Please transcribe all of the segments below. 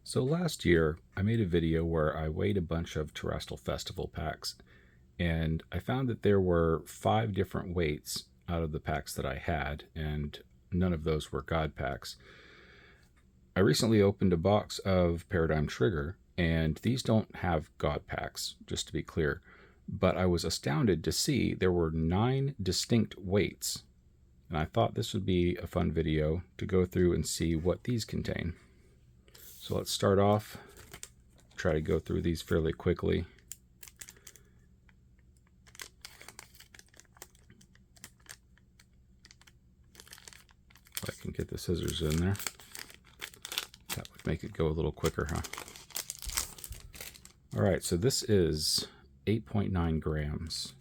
So last year, I made a video where I weighed a bunch of Terrestrial Festival packs, and I found that there were 5 different weights out of the packs that I had, and none of those were God packs. I recently opened a box of Paradigm Trigger, and these don't have God packs, just to be clear, but I was astounded to see there were 9 distinct weights, and I thought this would be a fun video to go through and see what these contain. So let's start off, try to go through these fairly quickly. If I can get the scissors in there, that would make it go a little quicker, huh? All right, so this is 8.9 grams.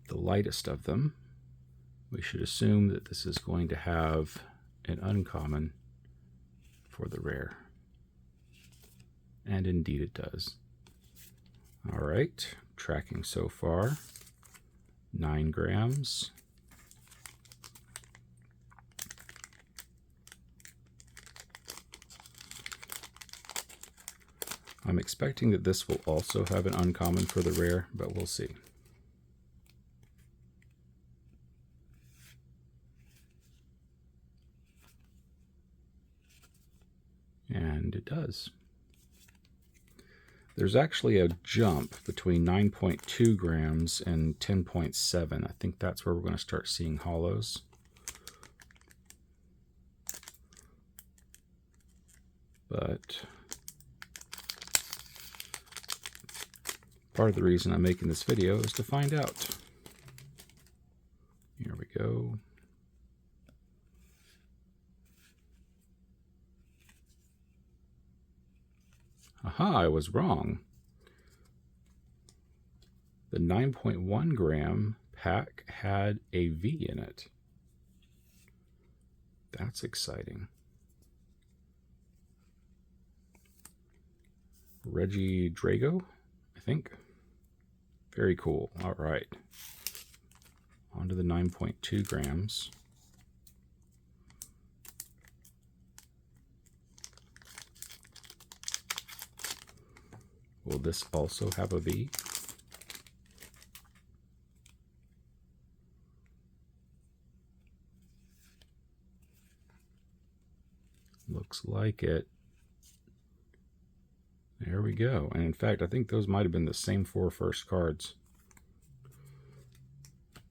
The lightest of them. We should assume that this is going to have an uncommon for the rare. And indeed it does. All right, tracking so far, 9 grams. I'm expecting that this will also have an uncommon for the rare, but we'll see. And it does. There's actually a jump between 9.2 grams and 10.7. I think that's where we're going to start seeing hollows. But part of the reason I'm making this video is to find out. Here we go. Aha, I was wrong. The 9.1 gram pack had a V in it. That's exciting. Reggie Drago, I think. Very cool. All right. On to the 9.2 grams. Will this also have a V? Looks like it. There we go. And in fact, I think those might have been the same 4 first cards.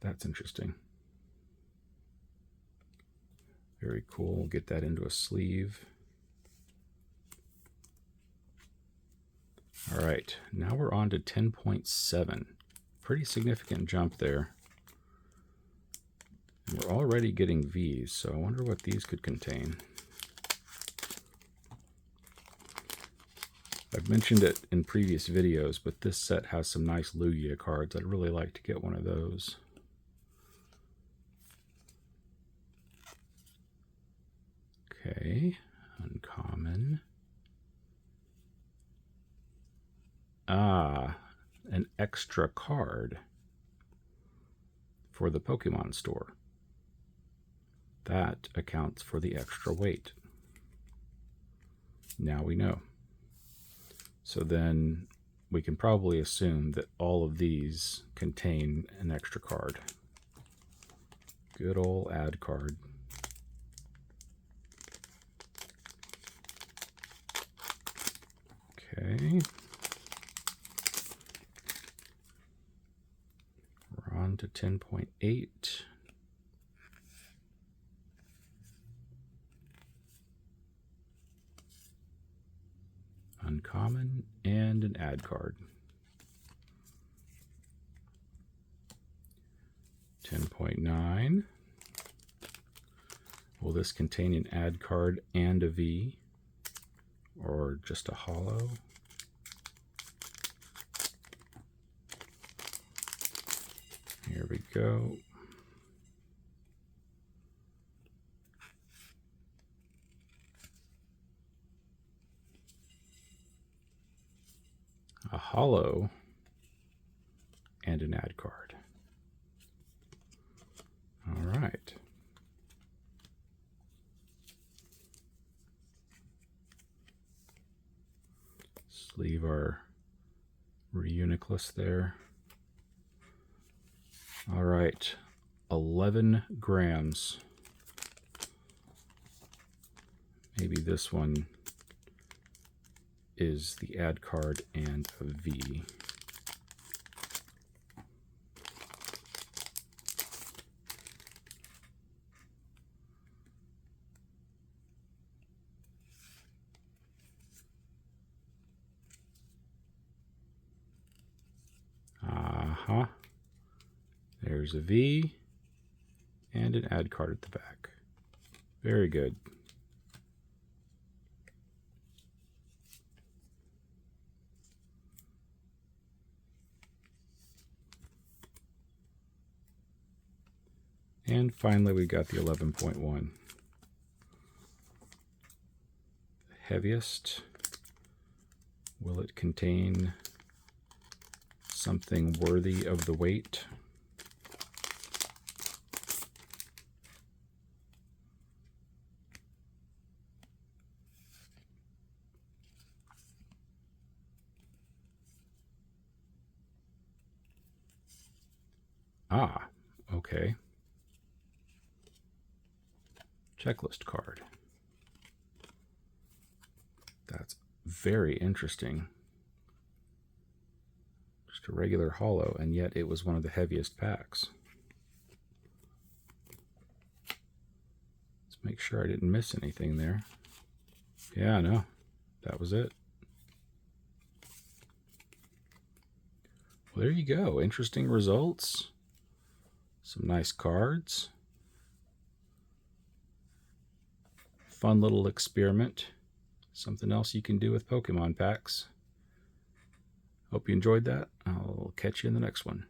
That's interesting. Very cool. We'll get that into a sleeve. All right, now we're on to 10.7. Pretty significant jump there. And we're already getting V's, so I wonder what these could contain. I've mentioned it in previous videos, but this set has some nice Lugia cards. I'd really like to get one of those. Okay, uncommon. Ah, an extra card for the Pokemon store. That accounts for the extra weight. Now we know. So then we can probably assume that all of these contain an extra card. Good old add card. Okay. We're on to 10.8. Uncommon and an add card. 10.9. Will this contain an add card and a V, or just a hollow? Here we go. A hollow and an add card. All right. Just leave our Reuniclus there. All right, 11 grams. Maybe this one is the add card and a V. There's a V and an add card at the back. Very good. And finally, we got the 11.1. Heaviest. Will it contain something worthy of the weight? Ah, okay. Checklist card. That's very interesting. Just a regular hollow, and yet it was one of the heaviest packs. Let's make sure I didn't miss anything there. Yeah, no, that was it. Well, there you go. Interesting results. Some nice cards. Fun little experiment. Something else you can do with Pokemon packs. Hope you enjoyed that. I'll catch you in the next one.